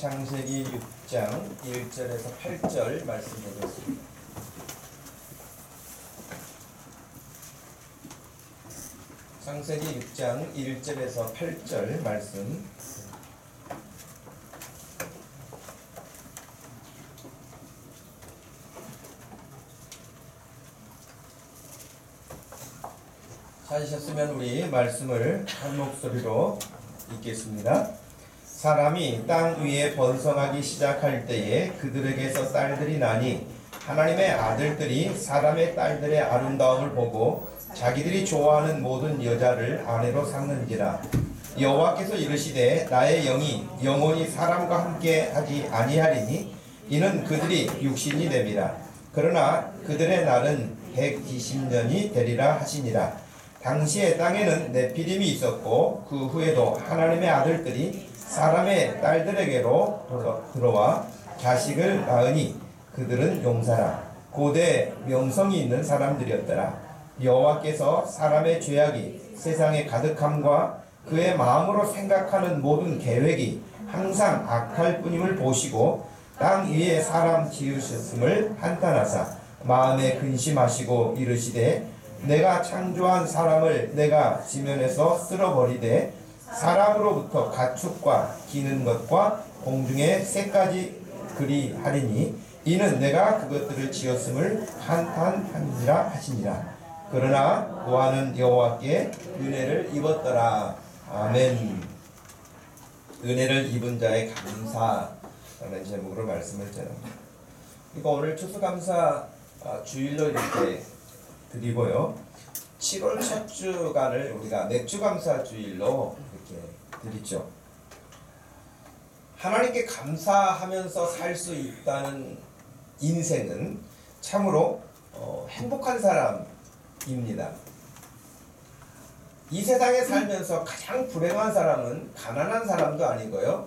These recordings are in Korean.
창세기 6장 1절에서 8절 말씀 보겠습니다. 창세기 6장 1절에서 8절 말씀. 찾으셨으면 우리 말씀을 한 목소리로 읽겠습니다. 사람이 땅 위에 번성하기 시작할 때에 그들에게서 딸들이 나니 하나님의 아들들이 사람의 딸들의 아름다움을 보고 자기들이 좋아하는 모든 여자를 아내로 삼는지라. 여호와께서 이르시되 나의 영이 영원히 사람과 함께 하지 아니하리니 이는 그들이 육신이 됨이라. 그러나 그들의 날은 120년이 되리라 하시니라. 당시에 땅에는 네피림이 있었고 그 후에도 하나님의 아들들이 사람의 딸들에게로 들어와 자식을 낳으니 그들은 용사라 고대 명성이 있는 사람들이었더라. 여호와께서 사람의 죄악이 세상에 가득함과 그의 마음으로 생각하는 모든 계획이 항상 악할 뿐임을 보시고 땅 위에 사람 지으셨음을 한탄하사 마음에 근심하시고 이르시되 내가 창조한 사람을 내가 지면에서 쓸어버리되 사람으로부터 가축과 기는 것과 공중의 새까지 그리하리니 이는 내가 그것들을 지었음을 한탄하니라 하시니라. 그러나 노아는 여호와께 은혜를 입었더라. 아멘. 은혜를 입은 자의 감사라는 제목으로 말씀을 전합니다. 이거 오늘 추수감사 주일로 이렇게 드리고요. 7월 첫 주간을 우리가 맥주감사 주일로 이렇게 드리죠. 하나님께 감사하면서 살 수 있다는 인생은 참으로 행복한 사람입니다. 이 세상에 살면서 가장 불행한 사람은 가난한 사람도 아니고요.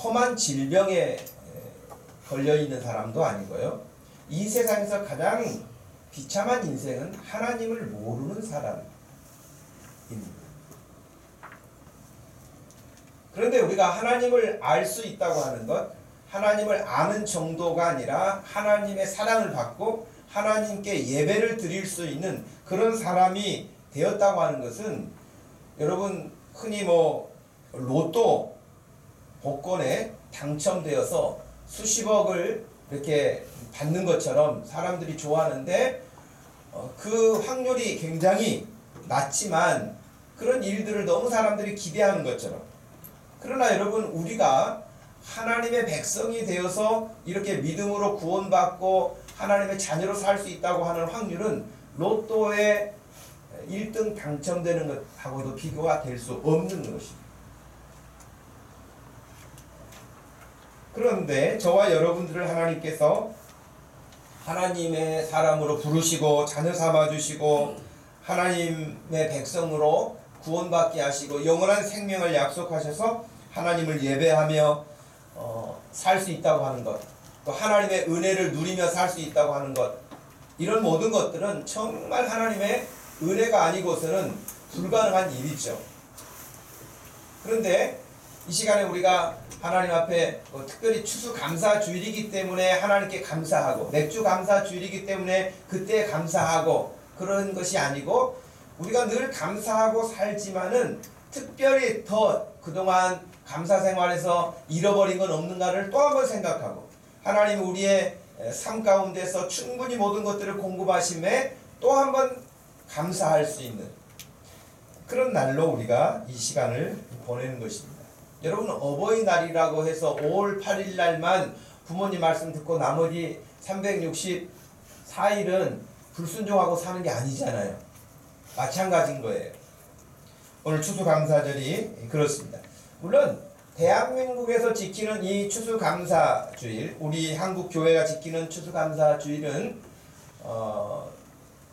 험한 질병에 걸려있는 사람도 아니고요. 이 세상에서 가장 비참한 인생은 하나님을 모르는 사람입니다. 그런데 우리가 하나님을 알 수 있다고 하는 것, 하나님을 아는 정도가 아니라 하나님의 사랑을 받고 하나님께 예배를 드릴 수 있는 그런 사람이 되었다고 하는 것은 여러분 흔히 로또 복권에 당첨되어서 수십억을 이렇게 받는 것처럼 사람들이 좋아하는데 그 확률이 굉장히 낮지만 그런 일들을 너무 사람들이 기대하는 것처럼, 그러나 여러분 우리가 하나님의 백성이 되어서 이렇게 믿음으로 구원받고 하나님의 자녀로 살 수 있다고 하는 확률은 로또에 1등 당첨되는 것하고도 비교가 될 수 없는 것입니다. 그런데 저와 여러분들을 하나님께서 하나님의 사람으로 부르시고 자녀 삼아주시고 하나님의 백성으로 구원받게 하시고 영원한 생명을 약속하셔서 하나님을 예배하며 살 수 있다고 하는 것, 또 하나님의 은혜를 누리며 살 수 있다고 하는 것, 이런 모든 것들은 정말 하나님의 은혜가 아니고서는 불가능한 일이죠. 그런데 이 시간에 우리가 하나님 앞에 특별히 추수감사주일이기 때문에 하나님께 감사하고 맥주 감사주일이기 때문에 그때 감사하고 그런 것이 아니고 우리가 늘 감사하고 살지만은 특별히 더 그동안 감사생활에서 잃어버린 건 없는가를 또 한번 생각하고 하나님 우리의 삶 가운데서 충분히 모든 것들을 공급하심에 또 한번 감사할 수 있는 그런 날로 우리가 이 시간을 보내는 것입니다. 여러분 어버이날이라고 해서 5월 8일 날만 부모님 말씀 듣고 나머지 364일은 불순종하고 사는 게 아니잖아요. 마찬가지인 거예요. 오늘 추수감사절이 그렇습니다. 물론 대한민국에서 지키는 이 추수감사주일, 우리 한국교회가 지키는 추수감사주일은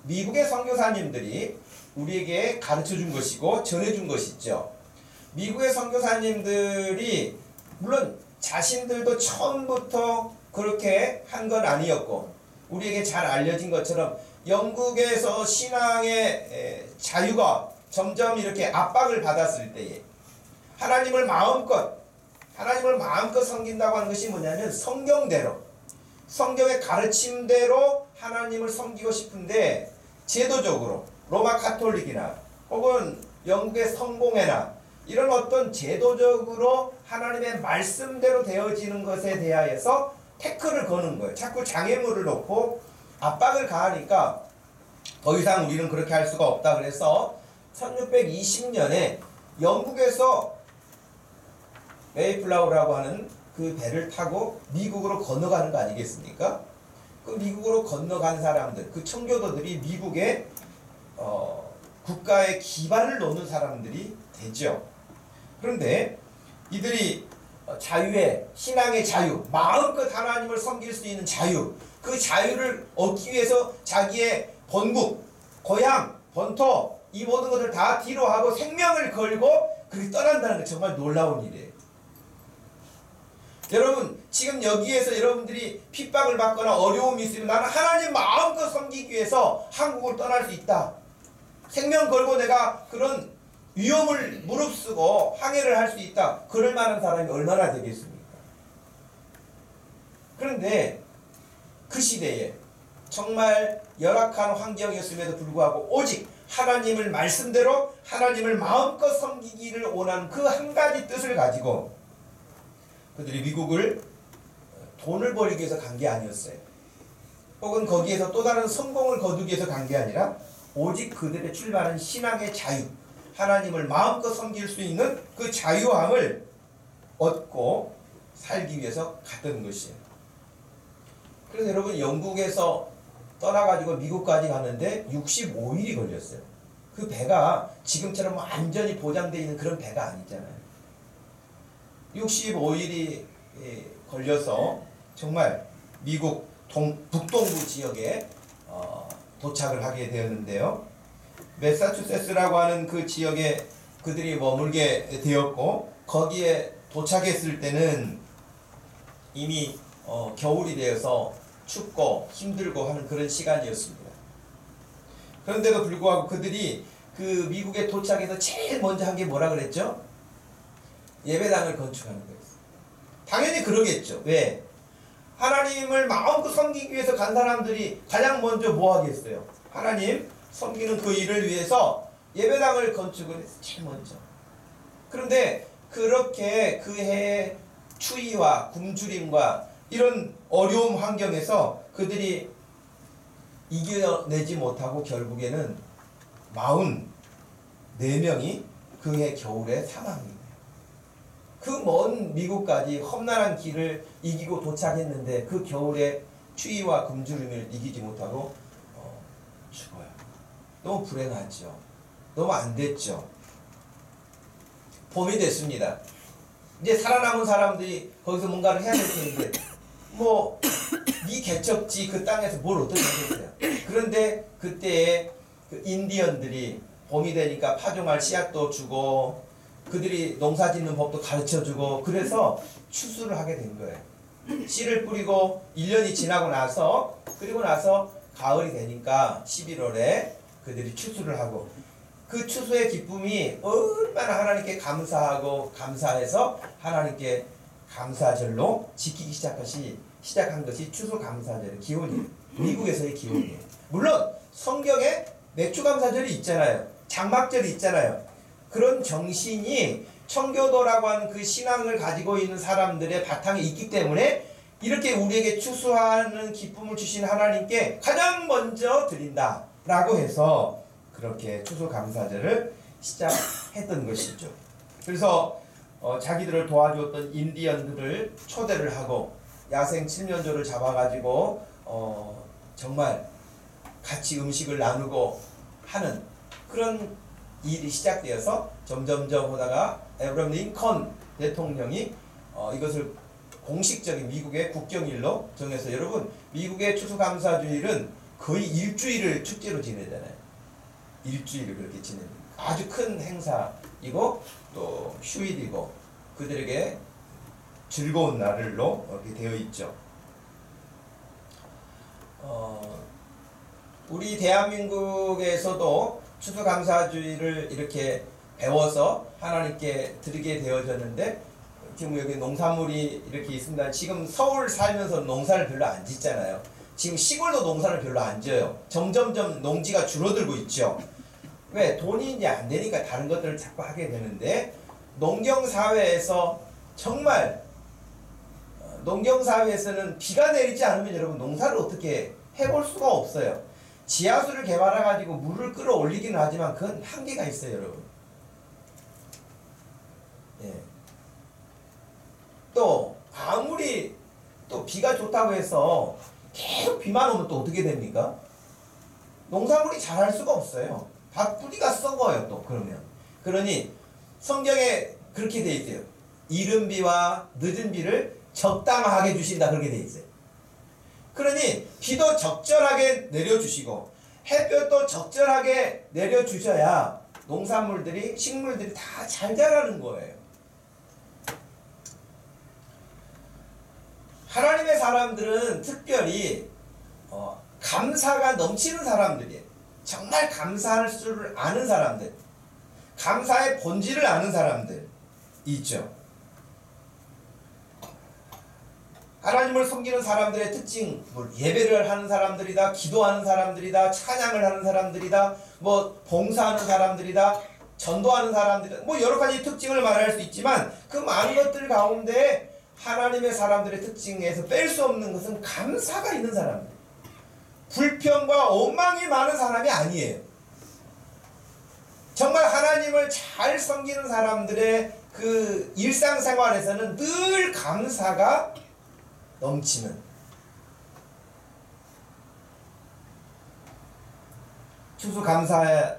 미국의 선교사님들이 우리에게 가르쳐준 것이고 전해준 것이죠. 미국의 선교사님들이 물론 자신들도 처음부터 그렇게 한 건 아니었고 우리에게 잘 알려진 것처럼 영국에서 신앙의 자유가 점점 이렇게 압박을 받았을 때에 하나님을 마음껏 하나님을 마음껏 섬긴다고 하는 것이 뭐냐면 성경대로, 성경의 가르침대로 하나님을 섬기고 싶은데 제도적으로 로마 가톨릭이나 혹은 영국의 성공회나 이런 어떤 제도적으로 하나님의 말씀대로 되어지는 것에 대하여서 태클을 거는 거예요. 자꾸 장애물을 놓고 압박을 가하니까 더 이상 우리는 그렇게 할 수가 없다. 그래서 1620년에 영국에서 메이플라워라고 하는 그 배를 타고 미국으로 건너가는 거 아니겠습니까? 그 미국으로 건너간 사람들, 그 청교도들이 미국의 국가의 기반을 놓는 사람들이 되죠. 그런데 이들이 자유의, 신앙의 자유, 마음껏 하나님을 섬길 수 있는 자유, 그 자유를 얻기 위해서 자기의 본국, 고향, 본토 이 모든 것을 다 뒤로 하고 생명을 걸고 그렇게 떠난다는 게 정말 놀라운 일이에요. 여러분 지금 여기에서 여러분들이 핍박을 받거나 어려움이 있으면 나는 하나님 마음껏 섬기기 위해서 한국을 떠날 수 있다. 생명 걸고 내가 그런 위험을 무릅쓰고 항해를 할 수 있다. 그럴 만한 사람이 얼마나 되겠습니까? 그런데 그 시대에 정말 열악한 환경이었음에도 불구하고 오직 하나님을 말씀대로 하나님을 마음껏 섬기기를 원하는 그 한 가지 뜻을 가지고 그들이 미국을 돈을 벌기 위해서 간 게 아니었어요. 혹은 거기에서 또 다른 성공을 거두기 위해서 간 게 아니라 오직 그들의 출발한 신앙의 자유, 하나님을 마음껏 섬길 수 있는 그 자유함을 얻고 살기 위해서 갔던 것이에요. 그래서 여러분 영국에서 떠나가지고 미국까지 가는데 65일이 걸렸어요. 그 배가 지금처럼 완전히 보장되어 있는 그런 배가 아니잖아요. 65일이 걸려서 정말 미국 북동부 지역에 도착을 하게 되었는데요. 매사추세츠라고 하는 그 지역에 그들이 머물게 되었고 거기에 도착했을 때는 이미 겨울이 되어서 춥고 힘들고 하는 그런 시간이었습니다. 그런데도 불구하고 그들이 그 미국에 도착해서 제일 먼저 한 게 뭐라 그랬죠? 예배당을 건축하는 거였어요. 당연히 그러겠죠. 왜? 하나님을 마음껏 섬기기 위해서 간 사람들이 가장 먼저 뭐 하겠어요? 하나님 섬기는 그 일을 위해서 예배당을 건축을 했어요. 제일 먼저. 그런데 그렇게 그 해의 추위와 굶주림과 이런 어려움 환경에서 그들이 이겨내지 못하고 결국에는 44명이 그 해 겨울에 사망합니다. 그 먼 미국까지 험난한 길을 이기고 도착했는데 그 겨울에 추위와 굶주림을 이기지 못하고 죽어요. 너무 불행하죠. 너무 안 됐죠. 봄이 됐습니다. 이제 살아남은 사람들이 거기서 뭔가를 해야 될 텐데 네 개척지 그 땅에서 뭘 어떻게 하겠어요. 그런데 그때에 그 인디언들이 봄이 되니까 파종할 씨앗도 주고 그들이 농사 짓는 법도 가르쳐주고 그래서 추수를 하게 된 거예요. 씨를 뿌리고 1년이 지나고 나서 그리고 나서 가을이 되니까 11월에 그들이 추수를 하고 그 추수의 기쁨이 얼마나 하나님께 감사하고 감사해서 하나님께 감사절로 지키기 시작한 것이 추수감사절의 기원이에요. 미국에서의 기원이에요. 물론 성경에 맥주감사절이 있잖아요. 장막절이 있잖아요. 그런 정신이 청교도라고 하는 그 신앙을 가지고 있는 사람들의 바탕에 있기 때문에 이렇게 우리에게 추수하는 기쁨을 주신 하나님께 가장 먼저 드린다 라고 해서 그렇게 추수감사절을 시작했던 것이죠. 그래서 자기들을 도와주었던 인디언들을 초대를 하고 야생 7년조를 잡아가지고 정말 같이 음식을 나누고 하는 그런 일이 시작되어서 점점점 하다가 에브라임 링컨 대통령이 이것을 공식적인 미국의 국경일로 정해서 여러분 미국의 추수감사주일은 거의 일주일을 축제로 지내잖아요. 일주일을 그렇게 지냅니다. 아주 큰 행사이고 또 휴일이고 그들에게 즐거운 날로 이렇게 되어 있죠. 우리 대한민국에서도 추수감사주일을 이렇게 배워서 하나님께 드리게 되어졌는데 지금 여기 농산물이 이렇게 있습니다. 지금 서울 살면서 농사를 별로 안 짓잖아요. 지금 시골도 농사를 별로 안 지어요. 점점점 농지가 줄어들고 있죠. 왜? 돈이 이제 안 되니까 다른 것들을 자꾸 하게 되는데, 농경사회에서 정말 농경사회에서는 비가 내리지 않으면 여러분 농사를 어떻게 해볼 수가 없어요. 지하수를 개발해가지고 물을 끌어올리기는 하지만 그건 한계가 있어요, 여러분. 예. 또 아무리 또 비가 좋다고 해서 계속 비만 오면 또 어떻게 됩니까? 농작물이 자랄 수가 없어요. 다 뿌리가 썩어요, 또 그러면. 그러니 성경에 그렇게 돼 있어요. 이른 비와 늦은 비를 적당하게 주신다, 그렇게 돼 있어요. 그러니 비도 적절하게 내려주시고 햇볕도 적절하게 내려주셔야 농산물들이, 식물들이 다 잘 자라는 거예요. 하나님의 사람들은 특별히 감사가 넘치는 사람들이에요. 정말 감사할 줄 아는 사람들, 감사의 본질을 아는 사람들 있죠. 하나님을 섬기는 사람들의 특징, 예배를 하는 사람들이다, 기도하는 사람들이다, 찬양을 하는 사람들이다, 봉사하는 사람들이다, 전도하는 사람들이다, 여러 가지 특징을 말할 수 있지만 그 많은 것들 가운데 하나님의 사람들의 특징에서 뺄 수 없는 것은 감사가 있는 사람들, 불평과 원망이 많은 사람이 아니에요. 정말 하나님을 잘 섬기는 사람들의 그 일상생활에서는 늘 감사가 넘치는, 추수감사절에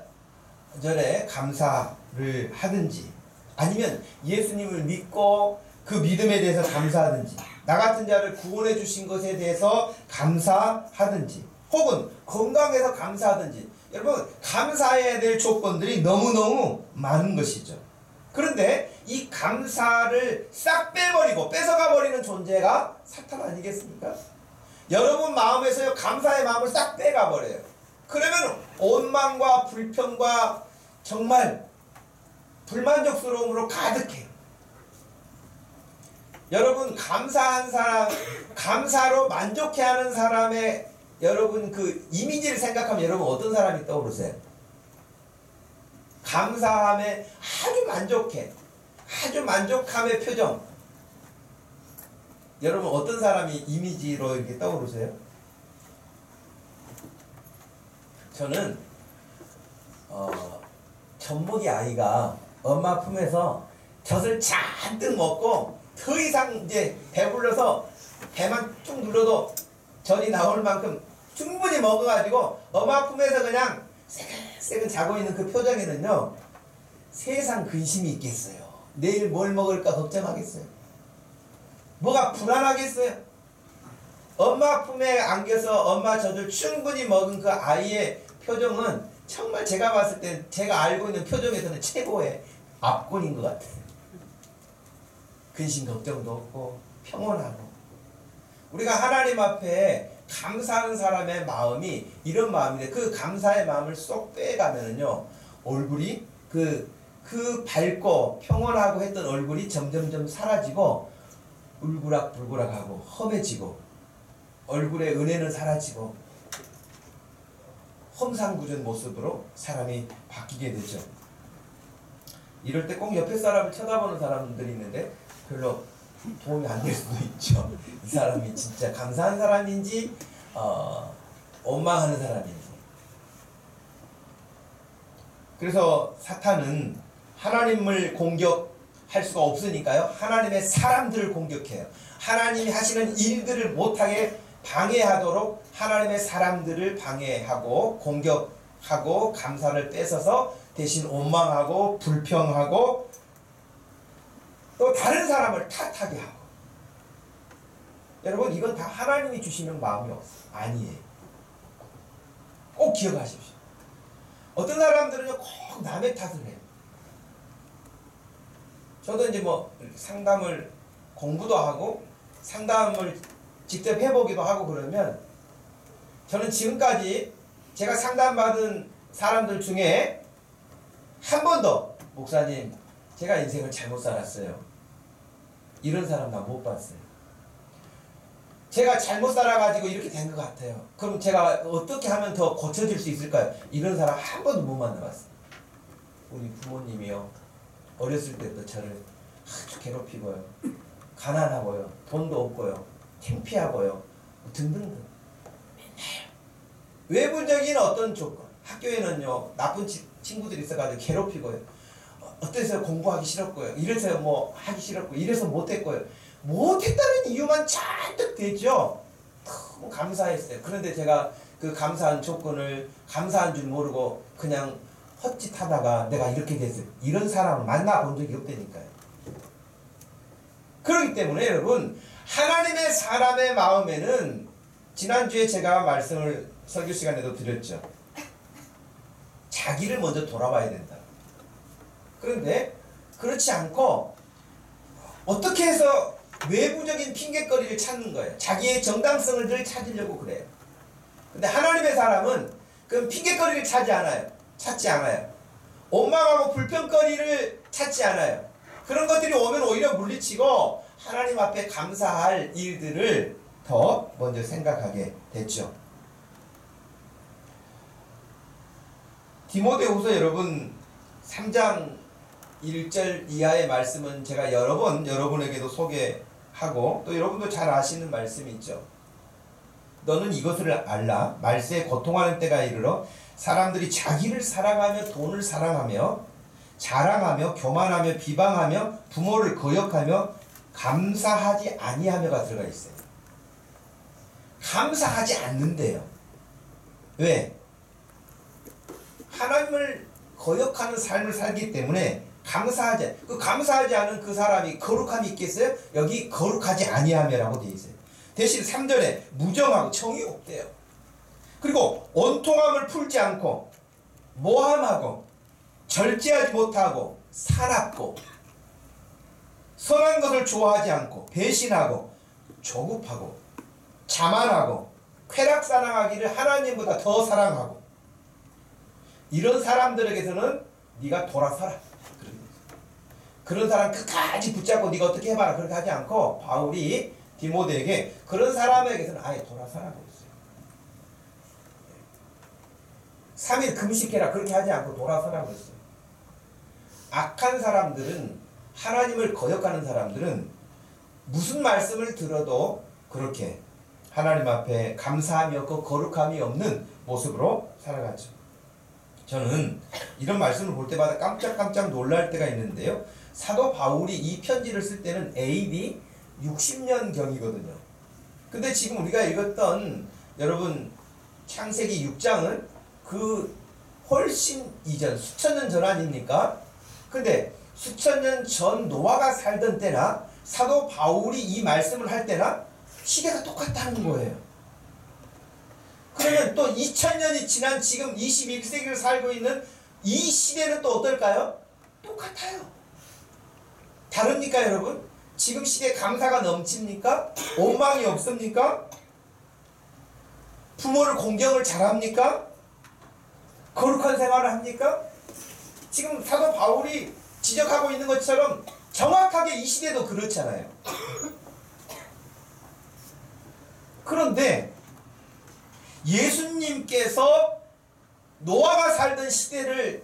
감사를 하든지, 아니면 예수님을 믿고 그 믿음에 대해서 감사하든지, 나 같은 자를 구원해 주신 것에 대해서 감사하든지, 혹은 건강해서 감사하든지, 여러분 감사해야 될 조건들이 너무너무 많은 것이죠. 그런데 이 감사를 싹 빼버리고 뺏어가 버리는 존재가 사탄 아니겠습니까? 여러분 마음에서요, 감사의 마음을 싹 빼가 버려요. 그러면 원망과 불평과 정말 불만족스러움으로 가득해요. 여러분 감사한 사람, 감사로 만족해하는 사람의 여러분 그 이미지를 생각하면 여러분 어떤 사람이 떠오르세요? 감사함에 아주 만족해, 아주 만족함의 표정. 여러분 어떤 사람이 이미지로 이렇게 떠오르세요? 저는 젖먹이 아이가 엄마 품에서 젖을 잔뜩 먹고 더 이상 이제 배불러서 배만 쭉 눌러도 젖이 나올 만큼 충분히 먹어가지고 엄마 품에서 그냥 새근새근 자고 있는 그 표정에는요, 세상 근심이 있겠어요? 내일 뭘 먹을까 걱정하겠어요? 뭐가 불안하겠어요? 엄마 품에 안겨서 엄마 젖을 충분히 먹은 그 아이의 표정은 정말 제가 봤을 때 제가 알고 있는 표정에서는 최고의 압권인 것 같아요. 근심 걱정도 없고 평온하고. 우리가 하나님 앞에 감사하는 사람의 마음이 이런 마음인데, 그 감사의 마음을 쏙 빼가면은요, 얼굴이 그 밝고 평온하고 했던 얼굴이 점점점 사라지고 울그락불그락하고 험해지고 얼굴의 은혜는 사라지고 험상궂은 모습으로 사람이 바뀌게 되죠. 이럴 때 꼭 옆에 사람을 쳐다보는 사람들이 있는데 별로 도움이 안 될 수도 있죠. 이 사람이 진짜 감사한 사람인지 원망하는 사람인지. 그래서 사탄은 하나님을 공격할 수가 없으니까요, 하나님의 사람들을 공격해요. 하나님이 하시는 일들을 못하게 방해하도록 하나님의 사람들을 방해하고 공격하고 감사를 뺏어서 대신 원망하고 불평하고 또 다른 사람을 탓하게 하고. 여러분 이건 다 하나님이 주시는 마음이 아니에요. 꼭 기억하십시오. 어떤 사람들은요 꼭 남의 탓을 해요. 저도 이제 상담을 공부도 하고 상담을 직접 해보기도 하고 그러면, 저는 지금까지 제가 상담받은 사람들 중에 한 번도 목사님 제가 인생을 잘못 살았어요, 이런 사람 나 못 봤어요. 제가 잘못 살아가지고 이렇게 된 것 같아요. 그럼 제가 어떻게 하면 더 고쳐질 수 있을까요? 이런 사람 한 번도 못 만나봤어요. 우리 부모님이요, 어렸을 때부터 저를 아주 괴롭히고요, 가난하고요, 돈도 없고요, 창피하고요, 등등등. 맨날 외부적인 어떤 조건, 학교에는요 나쁜 친구들이 있어가지고 괴롭히고요, 어때서 공부하기 싫었고요, 이래서 뭐 하기 싫었고, 이래서 못했고요, 못했다는 이유만 잔뜩 되죠. 너무 감사했어요. 그런데 제가 그 감사한 조건을 감사한 줄 모르고 그냥 헛짓하다가 내가 이렇게 됐어요. 이런 사람을 만나본 적이 없다니까요. 그렇기 때문에 여러분, 하나님의 사람의 마음에는, 지난주에 제가 말씀을 설교 시간에도 드렸죠. 자기를 먼저 돌아봐야 된다. 그런데 그렇지 않고 어떻게 해서 외부적인 핑곗거리를 찾는 거예요. 자기의 정당성을 늘 찾으려고 그래요. 근데 하나님의 사람은 그 핑곗거리를 찾지 않아요. 원망하고 불평거리를 찾지 않아요. 그런 것들이 오면 오히려 물리치고 하나님 앞에 감사할 일들을 더 먼저 생각하게 됐죠. 디모데후서 여러분 3장 1절 이하의 말씀은 제가 여러 번 여러분에게도 소개하고 또 여러분도 잘 아시는 말씀이 있죠. 너는 이것을 알라. 말세에 고통하는 때가 이르러 사람들이 자기를 사랑하며 돈을 사랑하며 자랑하며 교만하며 비방하며 부모를 거역하며 감사하지 아니하며가 들어가 있어요. 감사하지 않는데요. 왜? 하나님을 거역하는 삶을 살기 때문에 감사하지 않은 그 사람이 거룩함이 있겠어요? 여기 거룩하지 아니하며라고 되어 있어요. 대신 3절에 무정하고 정이 없대요. 그리고 온통함을 풀지 않고 모함하고 절제하지 못하고 사납고 선한 것을 좋아하지 않고 배신하고 조급하고 자만하고 쾌락사랑하기를 하나님보다 더 사랑하고, 이런 사람들에게서는 네가 돌아서라. 그런 사람 끝까지 붙잡고 네가 어떻게 해봐라 그렇게 하지 않고, 바울이 디모데에게 그런 사람에게서는 아예 돌아서라고 했어요. 3일 금식해라 그렇게 하지 않고 돌아서라고 했어요. 악한 사람들은, 하나님을 거역하는 사람들은 무슨 말씀을 들어도 그렇게 하나님 앞에 감사함이 없고 거룩함이 없는 모습으로 살아가죠. 저는 이런 말씀을 볼 때마다 깜짝깜짝 놀랄 때가 있는데요. 사도 바울이 이 편지를 쓸 때는 AD 60년경이거든요. 근데 지금 우리가 읽었던 여러분 창세기 6장은 그 훨씬 이전, 수천 년 전 아닙니까? 근데 수천 년 전 노아가 살던 때나 사도 바울이 이 말씀을 할 때나 시대가 똑같다는 거예요. 그러면 또 2000년이 지난 지금 21세기를 살고 있는 이 시대는 또 어떨까요? 똑같아요. 다릅니까 여러분? 지금 시대에 감사가 넘칩니까? 원망이 없습니까? 부모를 공경을 잘합니까? 거룩한 생활을 합니까? 지금 사도 바울이 지적하고 있는 것처럼 정확하게 이 시대도 그렇잖아요. 그런데 예수님께서 노아가 살던 시대를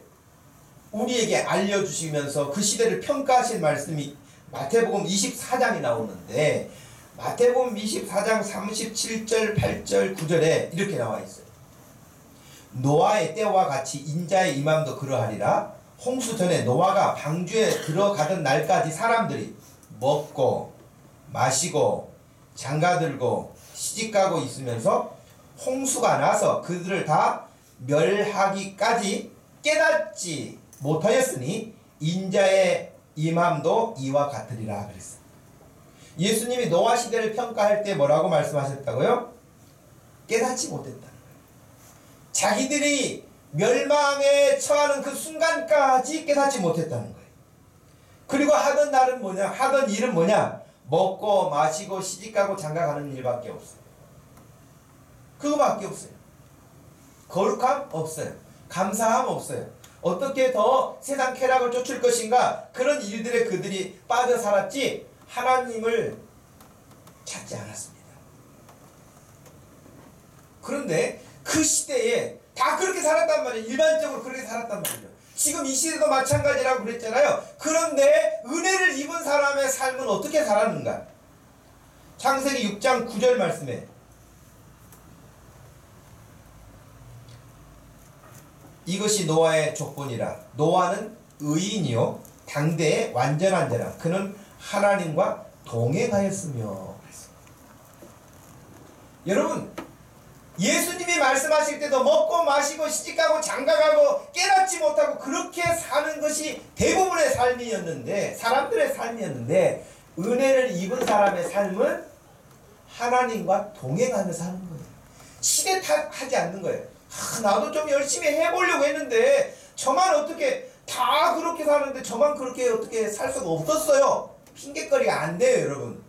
우리에게 알려주시면서 그 시대를 평가하신 말씀이 마태복음 24장이 나오는데, 마태복음 24장 37절, 8절, 9절에 이렇게 나와 있어요. 노아의 때와 같이 인자의 임함도 그러하리라. 홍수 전에 노아가 방주에 들어가던 날까지 사람들이 먹고 마시고 장가들고 시집가고 있으면서 홍수가 나서 그들을 다 멸하기까지 깨닫지 못하였으니 인자의 임함도 이와 같으리라 그랬어요. 예수님이 노아 시대를 평가할 때 뭐라고 말씀하셨다고요? 깨닫지 못했다는 거예요. 자기들이 멸망에 처하는 그 순간까지 깨닫지 못했다는 거예요. 그리고 하던 날은 뭐냐? 하던 일은 뭐냐? 먹고 마시고 시집가고 장가가는 일밖에 없어요. 그거밖에 없어요. 거룩함 없어요. 감사함 없어요. 어떻게 더 세상 쾌락을 쫓을 것인가, 그런 일들에 그들이 빠져 살았지, 하나님을 찾지 않았습니다. 그런데 그 시대에 다 그렇게 살았단 말이에요. 일반적으로 그렇게 살았단 말이죠. 지금 이 시대도 마찬가지라고 그랬잖아요. 그런데 은혜를 입은 사람의 삶은 어떻게 살았는가? 창세기 6장 9절 말씀에 이것이 노아의 조건이라. 노아는 의인이요 당대의 완전한 자라. 그는 하나님과 동행하였으며. 여러분, 예수님이 말씀하실 때도 먹고 마시고 시집가고 장가가고 깨닫지 못하고 그렇게 사는 것이 대부분의 삶이었는데, 사람들의 삶이었는데, 은혜를 입은 사람의 삶은 하나님과 동행하며 사는 거예요. 시대 탓하지 않는 거예요. 나도 좀 열심히 해보려고 했는데 저만 어떻게 다 그렇게 사는데 저만 그렇게 어떻게 살 수가 없었어요. 핑계거리가 안 돼요, 여러분.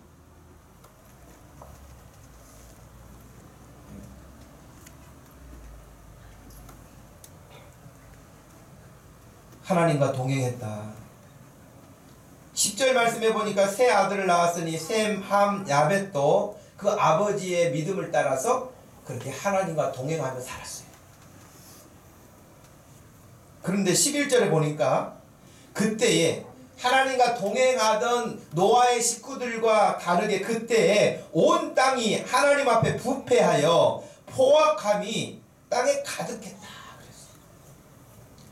하나님과 동행했다. 10절 말씀해 보니까 세 아들을 낳았으니 셈, 함, 야벳도 그 아버지의 믿음을 따라서 그렇게 하나님과 동행하며 살았어요. 그런데 11절에 보니까 그때에 하나님과 동행하던 노아의 식구들과 다르게 그때에 온 땅이 하나님 앞에 부패하여 포악함이 땅에 가득했다.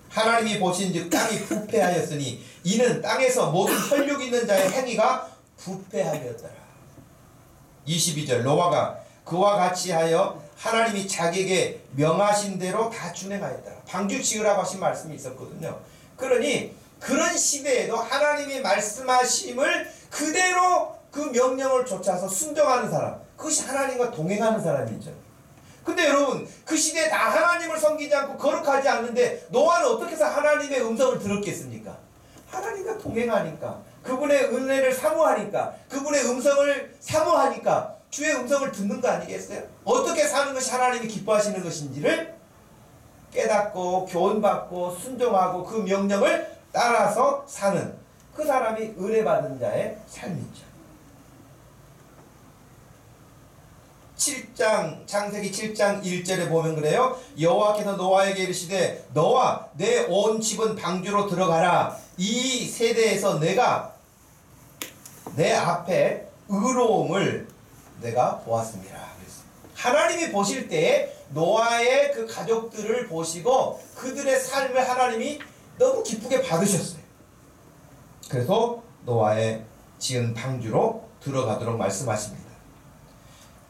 하나님이 보신즉 땅이 부패하였으니 이는 땅에서 모든 혈육 있는 자의 행위가 부패하였더라. 22절 노아가 그와 같이 하여 하나님이 자기에게 명하신 대로 다 준행하였더라. 방주 지으라고 하신 말씀이 있었거든요. 그러니 그런 시대에도 하나님이 말씀하심을 그대로 그 명령을 좇아서 순종하는 사람, 그것이 하나님과 동행하는 사람이죠. 근데 여러분, 그 시대에 다 하나님을 섬기지 않고 거룩하지 않는데 노아는 어떻게 해서 하나님의 음성을 들었겠습니까? 하나님과 동행하니까, 그분의 은혜를 사모하니까, 그분의 음성을 사모하니까 주의 음성을 듣는 거 아니겠어요? 어떻게 사는 것이 하나님이 기뻐하시는 것인지를 깨닫고 교훈받고 순종하고 그 명령을 따라서 사는 그 사람이 은혜받은 자의 삶이죠. 7장 창세기 7장 1절에 보면 그래요. 여호와께서 노아에게 이르시되 너와 내 온 집은 방주로 들어가라. 이 세대에서 내가 내 앞에 의로움을 내가 보았습니다. 하나님이 보실 때에 노아의 그 가족들을 보시고 그들의 삶을 하나님이 너무 기쁘게 받으셨어요. 그래서 노아의 지은 방주로 들어가도록 말씀하십니다.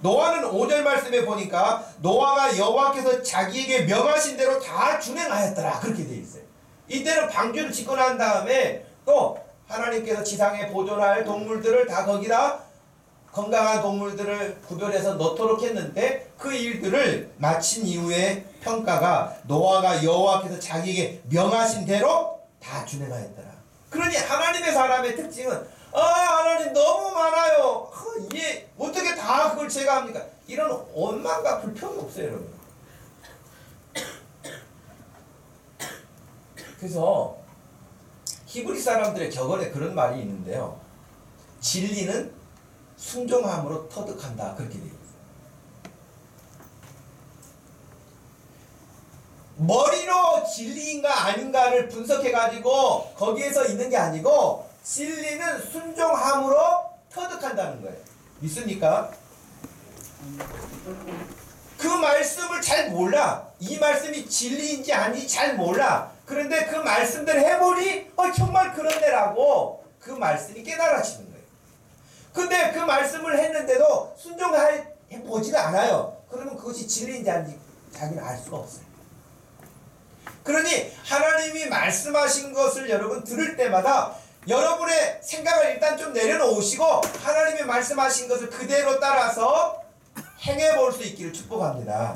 노아는 5절 말씀에 보니까 노아가 여호와께서 자기에게 명하신 대로 다 준행하였더라. 그렇게 되어 있어요. 이때는 방주를 짓고 난 다음에 또 하나님께서 지상에 보존할 동물들을 다 거기다 건강한 동물들을 구별해서 넣도록 했는데 그 일들을 마친 이후에 평가가 노아가 여호와께서 자기에게 명하신 대로 다 준행하였더라. 그러니 하나님의 사람의 특징은 하나님 너무 많아요. 이게 어떻게 다 그걸 제가 합니까? 이런 원망과 불평이 없어요, 여러분. 그래서 히브리 사람들의 격언에 그런 말이 있는데요. 진리는 순종함으로 터득한다. 그렇게 되어 있어요. 머리로 진리인가 아닌가를 분석해가지고 거기에서 있는 게 아니고 진리는 순종함으로 터득한다는 거예요. 믿습니까? 그 말씀을 잘 몰라. 이 말씀이 진리인지 아닌지 잘 몰라. 그런데 그 말씀대로 해보니 정말 그런데라고 그 말씀이 깨달아지는 거예요. 근데 그 말씀을 했는데도 순종해보지가 않아요. 그러면 그것이 진리인지 아닌지 자기는 알 수가 없어요. 그러니 하나님이 말씀하신 것을 여러분 들을 때마다 여러분의 생각을 일단 좀 내려놓으시고 하나님이 말씀하신 것을 그대로 따라서 행해볼 수 있기를 축복합니다.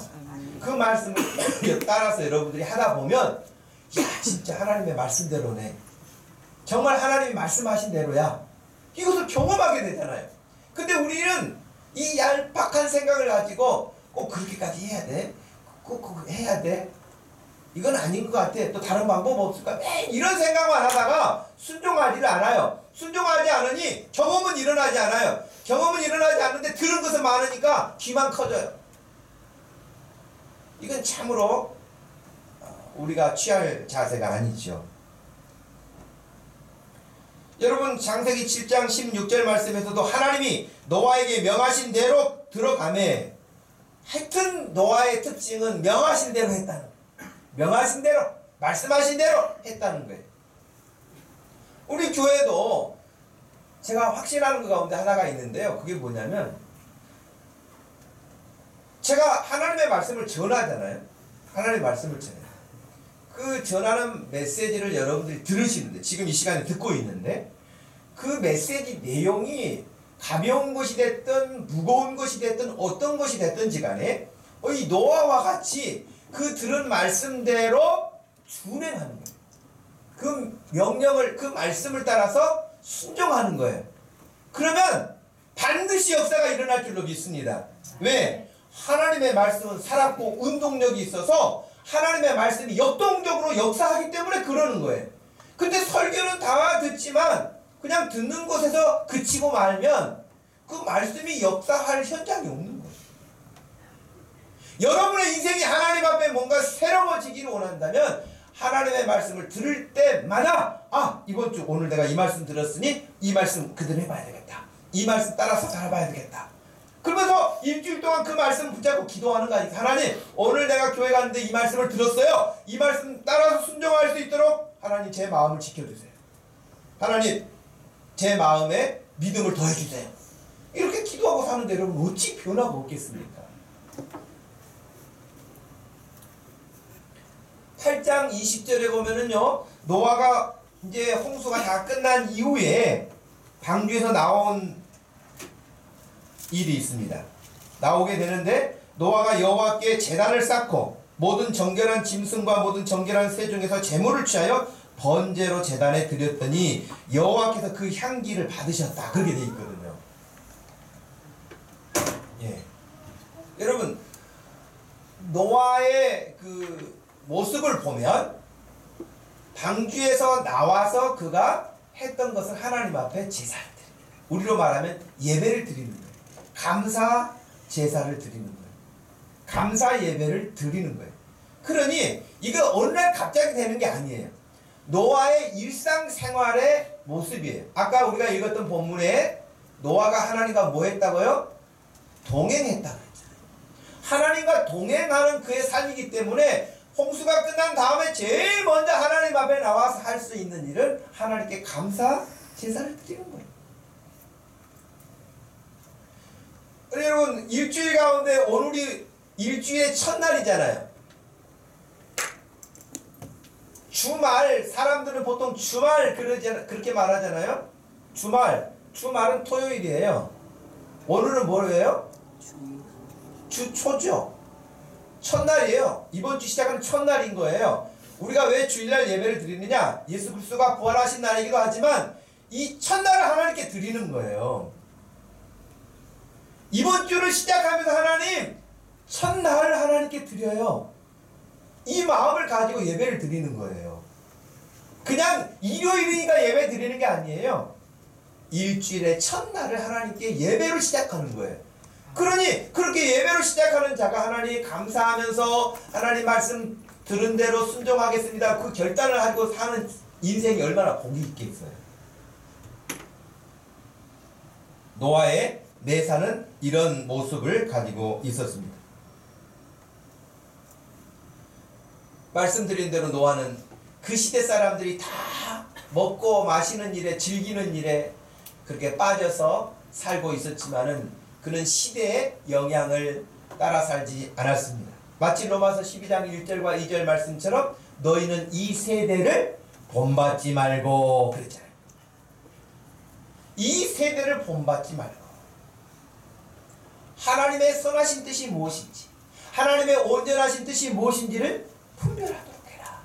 그 말씀을 따라서 여러분들이 하다 보면 진짜 하나님의 말씀대로네. 정말 하나님이 말씀하신 대로야. 이것을 경험하게 되잖아요. 근데 우리는 이 얄팍한 생각을 가지고 꼭 그렇게까지 해야 돼? 꼭 해야 돼? 이건 아닌 것 같아. 또 다른 방법 없을까? 매일 이런 생각만 하다가 순종하지를 않아요. 순종하지 않으니 경험은 일어나지 않아요. 경험은 일어나지 않는데 들은 것은 많으니까 귀만 커져요. 이건 참으로 우리가 취할 자세가 아니죠. 여러분 창세기 7장 16절 말씀에서도 하나님이 노아에게 명하신 대로 들어가매, 하여튼 노아의 특징은 명하신 대로 했다는 거예요. 명하신 대로, 말씀하신 대로 했다는 거예요. 우리 교회도 제가 확신하는 것 가운데 하나가 있는데요. 그게 뭐냐면 제가 하나님의 말씀을 전하잖아요. 하나님의 말씀을 전해요. 그 전하는 메시지를 여러분들이 들으시는데, 지금 이 시간에 듣고 있는데, 그 메시지 내용이 가벼운 것이 됐든 무거운 것이 됐든 어떤 것이 됐든지 간에 이 노아와 같이 그 들은 말씀대로 준행하는 거예요. 그 명령을, 그 말씀을 따라서 순종하는 거예요. 그러면 반드시 역사가 일어날 줄로 믿습니다. 왜? 하나님의 말씀은 살았고 운동력이 있어서 하나님의 말씀이 역동적으로 역사하기 때문에 그러는 거예요. 근데 설교는 다 듣지만 그냥 듣는 곳에서 그치고 말면 그 말씀이 역사할 현장이 없는 거예요. 여러분의 인생이 하나님 앞에 뭔가 새로워지기를 원한다면 하나님의 말씀을 들을 때마다 이번 주 오늘 내가 이 말씀 들었으니 이 말씀 그대로 해봐야 되겠다. 이 말씀 따라서 살아봐야 되겠다. 그러면서 일주일 동안 그 말씀 붙잡고 기도하는 거 아니까 하나님 오늘 내가 교회 갔는데 이 말씀을 들었어요. 이 말씀 따라서 순종할 수 있도록 하나님 제 마음을 지켜주세요. 하나님 제 마음에 믿음을 더해주세요. 이렇게 기도하고 사는데 여러분 어찌 변화가 없겠습니까? 8장 20절에 보면은요, 노아가 이제 홍수가 다 끝난 이후에 방주에서 나온 일이 있습니다. 나오게 되는데 노아가 여호와께 제단을 쌓고 모든 정결한 짐승과 모든 정결한 새 중에서 제물을 취하여 번제로 제단에 드렸더니 여호와께서 그 향기를 받으셨다. 그렇게 돼 있거든요. 예. 여러분 노아의 그 모습을 보면 방주에서 나와서 그가 했던 것은 하나님 앞에 제사를 드립니다. 우리로 말하면 예배를 드리는 거예요. 감사 제사를 드리는 거예요. 감사 예배를 드리는 거예요. 그러니 이거 어느 날 갑자기 되는 게 아니에요. 노아의 일상생활의 모습이에요. 아까 우리가 읽었던 본문에 노아가 하나님과 뭐 했다고요? 동행했다고 했잖아요. 하나님과 동행하는 그의 삶이기 때문에 홍수가 끝난 다음에 제일 먼저 하나님 앞에 나와서 할 수 있는 일은 하나님께 감사 제사를 드리는 거예요. 여러분 일주일 가운데 오늘이 일주일의 첫날이잖아요. 주말, 사람들은 보통 주말 그렇게 말하잖아요. 주말은 토요일이에요. 오늘은 뭐예요? 주초죠. 첫날이에요. 이번 주 시작은 첫날인 거예요. 우리가 왜 주일날 예배를 드리느냐? 예수 그리스도가 부활하신 날이기도 하지만 이 첫날을 하나님께 드리는 거예요. 이번 주를 시작하면서 하나님 첫날을 하나님께 드려요. 이 마음을 가지고 예배를 드리는 거예요. 그냥 일요일이니까 예배 드리는 게 아니에요. 일주일의 첫날을 하나님께 예배로 시작하는 거예요. 그러니 그렇게 예배로 시작하는 자가 하나님 감사하면서 하나님 말씀 들은 대로 순종하겠습니다. 그 결단을 하고 사는 인생이 얼마나 복이 있겠어요. 노아의 매사는 이런 모습을 가지고 있었습니다. 말씀드린 대로 노아는 그 시대 사람들이 다 먹고 마시는 일에 즐기는 일에 그렇게 빠져서 살고 있었지만은 그는 시대의 영향을 따라 살지 않았습니다. 마치 로마서 12장 1절과 2절 말씀처럼 너희는 이 세대를 본받지 말고 그랬잖아요. 이 세대를 본받지 말고 하나님의 선하신 뜻이 무엇인지 하나님의 온전하신 뜻이 무엇인지를 분별하도록 해라.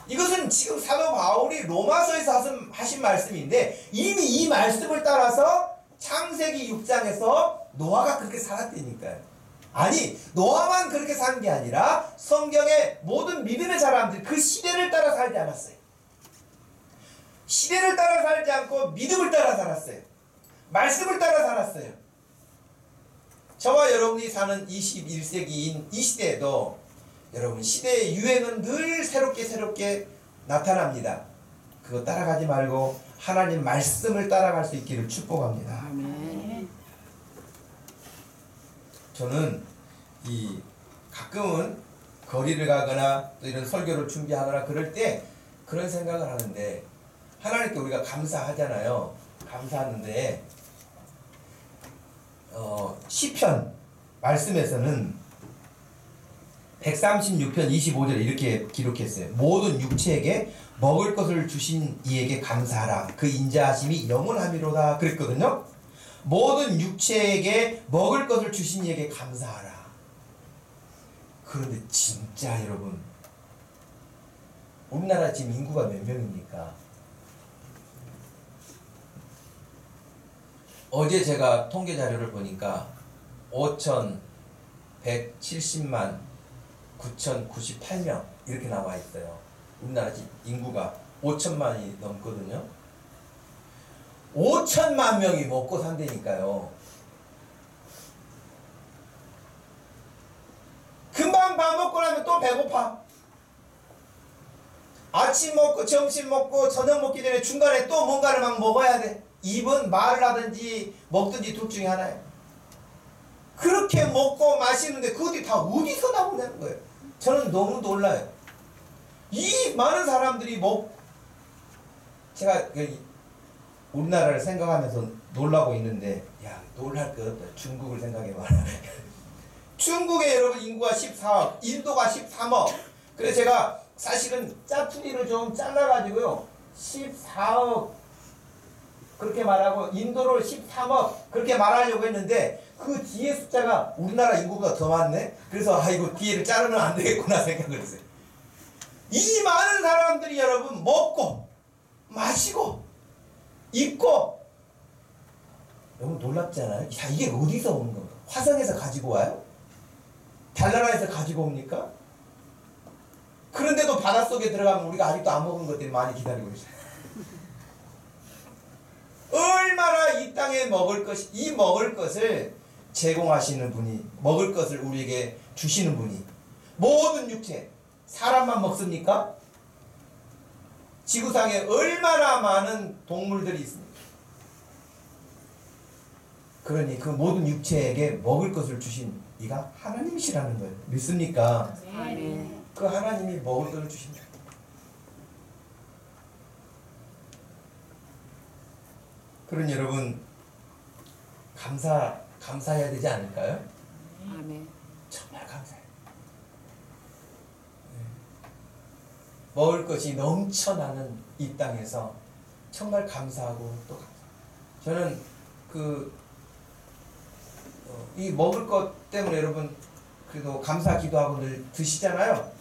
이것은 지금 사도 바울이 로마서에서 하신 말씀인데 이미 이 말씀을 따라서 창세기 6장에서 노아가 그렇게 살았다니까요. 아니 노아만 그렇게 산 게 아니라 성경의 모든 믿음의 사람들이 그 시대를 따라 살지 않았어요. 시대를 따라 살지 않고 믿음을 따라 살았어요. 말씀을 따라 살았어요. 저와 여러분이 사는 21세기인 이 시대에도 여러분 시대의 유행은 늘 새롭게 나타납니다. 그거 따라가지 말고 하나님 말씀을 따라갈 수 있기를 축복합니다. 아멘. 저는 이 가끔은 거리를 가거나 또 이런 설교를 준비하거나 그럴 때 그런 생각을 하는데 하나님께 우리가 감사하잖아요. 감사하는데 시편 말씀에서는 136편 25절에 이렇게 기록했어요. 모든 육체에게 먹을 것을 주신 이에게 감사하라. 그 인자하심이 영원하미로다. 그랬거든요. 모든 육체에게 먹을 것을 주신 이에게 감사하라. 그런데 진짜 여러분 우리나라 지금 인구가 몇 명입니까? 어제 제가 통계 자료를 보니까 5,170만 9,098명 이렇게 나와 있어요. 우리나라 인구가 5천만이 넘거든요. 5천만 명이 먹고 산다니까요. 금방 밥 먹고 나면 또 배고파. 아침 먹고 점심 먹고 저녁 먹기 전에 중간에 또 뭔가를 막 먹어야 돼. 입은 말을 하든지 먹든지 둘 중에 하나예요. 그렇게 먹고 마시는데 그것이 다 어디서 나오냐는 거예요. 저는 너무 놀라요. 이 많은 사람들이 제가 우리나라를 생각하면서 놀라고 있는데 야 놀랄 것 없다. 중국을 생각해봐. 중국의 여러분 인구가 14억, 인도가 13억. 그래서 제가 사실은 짜투리를 좀 잘라가지고요 14억 그렇게 말하고 인도를 13억 그렇게 말하려고 했는데 그 뒤에 숫자가 우리나라 인구가 더 많네. 그래서 이거 뒤에를 자르면 안 되겠구나 생각을 했어요. 이 많은 사람들이 여러분 먹고 마시고 입고 너무 놀랍잖아요. 야 이게 어디서 오는 건가? 화성에서 가지고 와요? 달나라에서 가지고 옵니까? 그런데도 바닷속에 들어가면 우리가 아직도 안 먹은 것들이 많이 기다리고 있어요. 얼마나 이 땅에 이 먹을 것을 제공하시는 분이, 먹을 것을 우리에게 주시는 분이 모든 육체, 사람만 먹습니까? 지구상에 얼마나 많은 동물들이 있습니까? 그러니 그 모든 육체에게 먹을 것을 주신 이가 하나님이시라는 거예요. 믿습니까? 아멘. 그 하나님이 먹을 것을 주신다. 그러니 여러분 감사해야 되지 않을까요? 아멘. 정말 감사해요. 먹을 것이 넘쳐나는 이 땅에서 정말 감사하고 또 감사해요. 저는 이 먹을 것 때문에 여러분 그래도 감사 기도하고 늘 드시잖아요.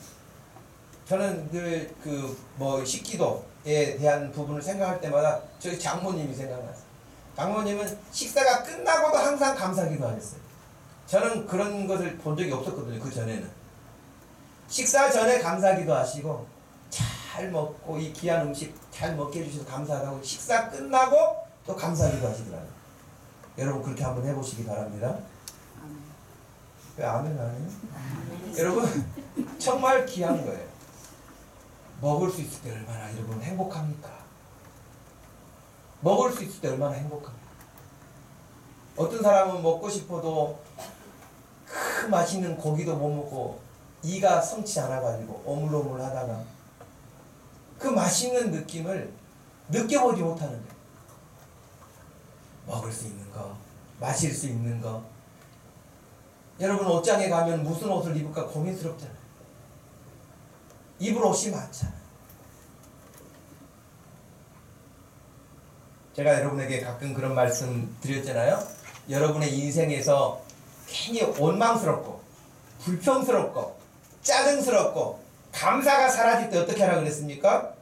저는 늘 식기도에 대한 부분을 생각할 때마다 저희 장모님이 생각나요. 장모님은 식사가 끝나고도 항상 감사 기도하셨어요. 저는 그런 것을 본 적이 없었거든요. 그 전에는 식사 전에 감사 기도하시고 잘 먹고 이 귀한 음식 잘 먹게 해주셔서 감사하다고 식사 끝나고 또 감사 기도하시더라고요. 여러분 그렇게 한번 해보시기 바랍니다. 아멘. 왜 아멘 안 해요? 여러분 정말 귀한 거예요. 먹을 수 있을 때 얼마나 여러분 행복합니까? 먹을 수 있을 때 얼마나 행복합니까? 어떤 사람은 먹고 싶어도 그 맛있는 고기도 못 먹고 이가 성치 않아가지고 오물오물 하다가 그 맛있는 느낌을 느껴보지 못하는 거예요. 먹을 수 있는 거, 마실 수 있는 거. 여러분 옷장에 가면 무슨 옷을 입을까 고민스럽잖아요. 입을 옷이 많잖아요. 제가 여러분에게 가끔 그런 말씀 드렸잖아요. 여러분의 인생에서 괜히 원망스럽고 불평스럽고 짜증스럽고 감사가 사라질 때 어떻게 하라 그랬습니까?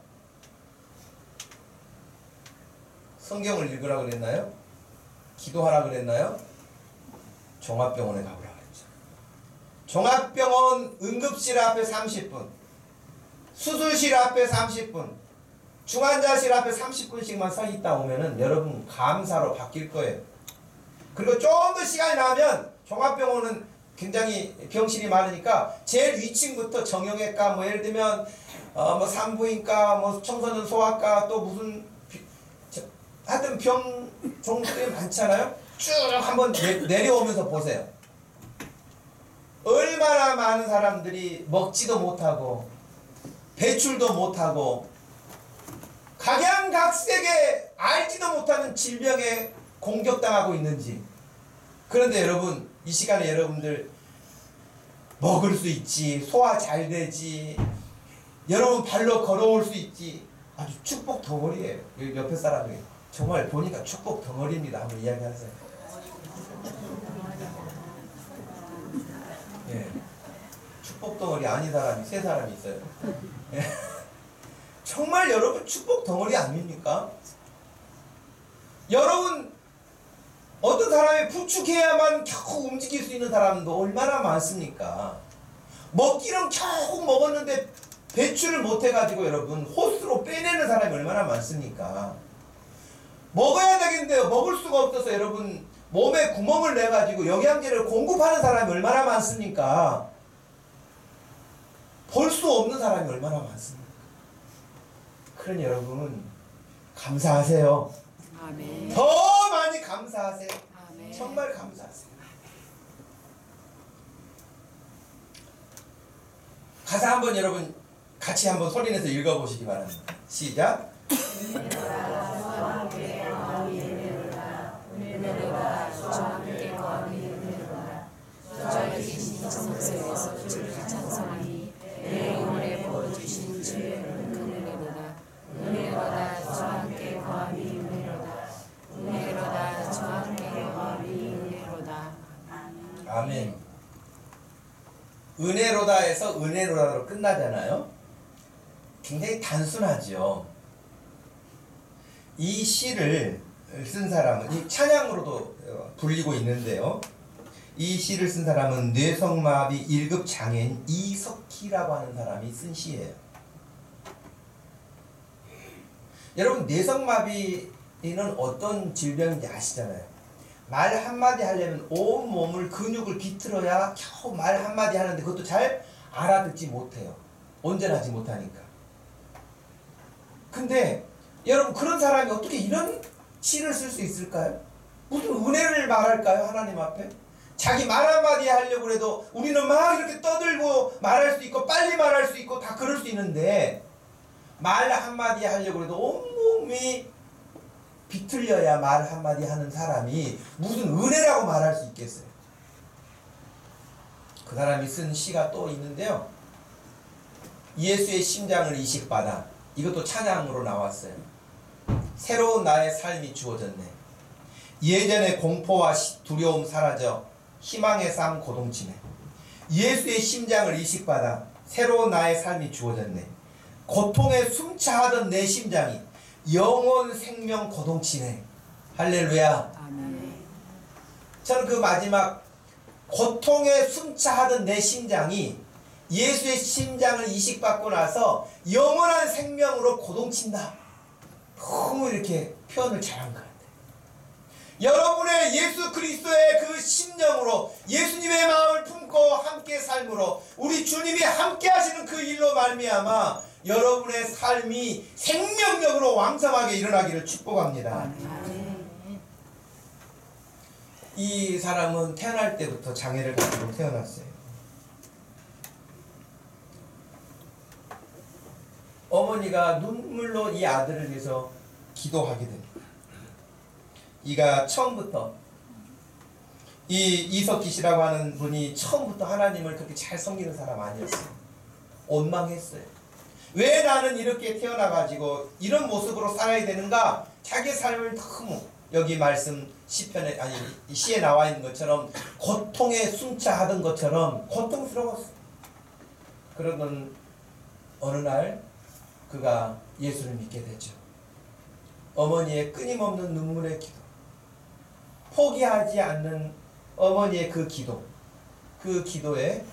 성경을 읽으라 그랬나요? 기도하라 그랬나요? 종합병원에 가보라 그랬죠. 종합병원 응급실 앞에 30분, 수술실 앞에 30분, 중환자실 앞에 30분씩만 서 있다 오면은 여러분 감사로 바뀔 거예요. 그리고 좀 더 시간이 나면 종합병원은 굉장히 병실이 많으니까 제일 위층부터 정형외과 뭐 예를 들면 뭐 산부인과 뭐 청소년 소아과 또 무슨 하여튼 병 종들이 많잖아요. 쭉 한번 내려오면서 보세요. 얼마나 많은 사람들이 먹지도 못하고 배출도 못하고 각양각색의 알지도 못하는 질병에 공격당하고 있는지. 그런데 여러분 이 시간에 여러분들 먹을 수 있지, 소화 잘 되지, 여러분 발로 걸어올 수 있지. 아주 축복 덩어리예요. 여기 옆에 사람이 정말 보니까 축복 덩어리입니다. 한번 이야기하세요. 예, 축복 덩어리 아닌 사람이 세 사람이 있어요. 예. 정말 여러분 축복 덩어리 아닙니까? 여러분 어떤 사람이 부축해야만 겨우 움직일 수 있는 사람도 얼마나 많습니까? 먹기는 겨우 먹었는데 배출을 못해가지고 여러분 호스로 빼내는 사람이 얼마나 많습니까? 먹어야 되겠는데요. 먹을 수가 없어서 여러분 몸에 구멍을 내가지고 영양제를 공급하는 사람이 얼마나 많습니까? 볼 수 없는 사람이 얼마나 많습니까? 그러니 여러분 감사하세요. 아멘. 더 많이 감사하세요. 아멘. 정말 감사하세요. 가사 한번 여러분 같이 한번 소리내서 읽어보시기 바랍니다. 시작. 아멘. 은혜로다에서 은혜로다로 끝나잖아요. 굉장히 단순하죠. 이 시를 쓴 사람은 이 찬양으로도 불리고 있는데요. 이 시를 쓴 사람은 뇌성마비 1급 장애인 이석희라고 하는 사람이 쓴 시예요. 여러분 뇌성마비는 어떤 질병인지 아시잖아요. 말 한마디 하려면 온 몸을 근육을 비틀어야 겨우 말 한마디 하는데 그것도 잘 알아듣지 못해요. 온전하지 못하니까. 근데 여러분 그런 사람이 어떻게 이런 시를 쓸 수 있을까요? 무슨 은혜를 말할까요? 하나님 앞에? 자기 말 한마디 하려고 해도 우리는 막 이렇게 떠들고 말할 수 있고 빨리 말할 수 있고 다 그럴 수 있는데 말 한마디 하려고 해도 온몸이 비틀려야 말 한마디 하는 사람이 무슨 은혜라고 말할 수 있겠어요? 그 사람이 쓴 시가 또 있는데요. 예수의 심장을 이식받아. 이것도 찬양으로 나왔어요. 새로운 나의 삶이 주어졌네. 예전의 공포와 두려움 사라져 희망의 삶 고동치네. 예수의 심장을 이식받아 새로운 나의 삶이 주어졌네. 고통에 숨차하던 내 심장이 영원 생명 고동치네. 할렐루야. 아멘. 저는 그 마지막 고통에 숨차하던 내 심장이 예수의 심장을 이식받고 나서 영원한 생명으로 고동친다. 너무 이렇게 표현을 잘한 것 같아요. 여러분의 예수 그리스도의 그 심령으로 예수님의 마음을 품고 함께 삶으로 우리 주님이 함께 하시는 그 일로 말미암아 여러분의 삶이 생명력으로 왕성하게 일어나기를 축복합니다. 이 사람은 태어날 때부터 장애를 가지고 태어났어요. 어머니가 눈물로 이 아들을 위해서 기도하게 됩니다. 이가 처음부터 이 이석기 씨라고 하는 분이 처음부터 하나님을 그렇게 잘 섬기는 사람 아니었어요. 원망했어요. 왜 나는 이렇게 태어나가지고 이런 모습으로 살아야 되는가? 자기 삶을 너무 여기 말씀 시편에 아니 이 시에 나와 있는 것처럼 고통에 숨차하던 것처럼 고통스러웠어요. 그러던 어느 날 그가 예수를 믿게 되죠. 어머니의 끊임없는 눈물의 기도, 포기하지 않는 어머니의 그 기도, 그 기도에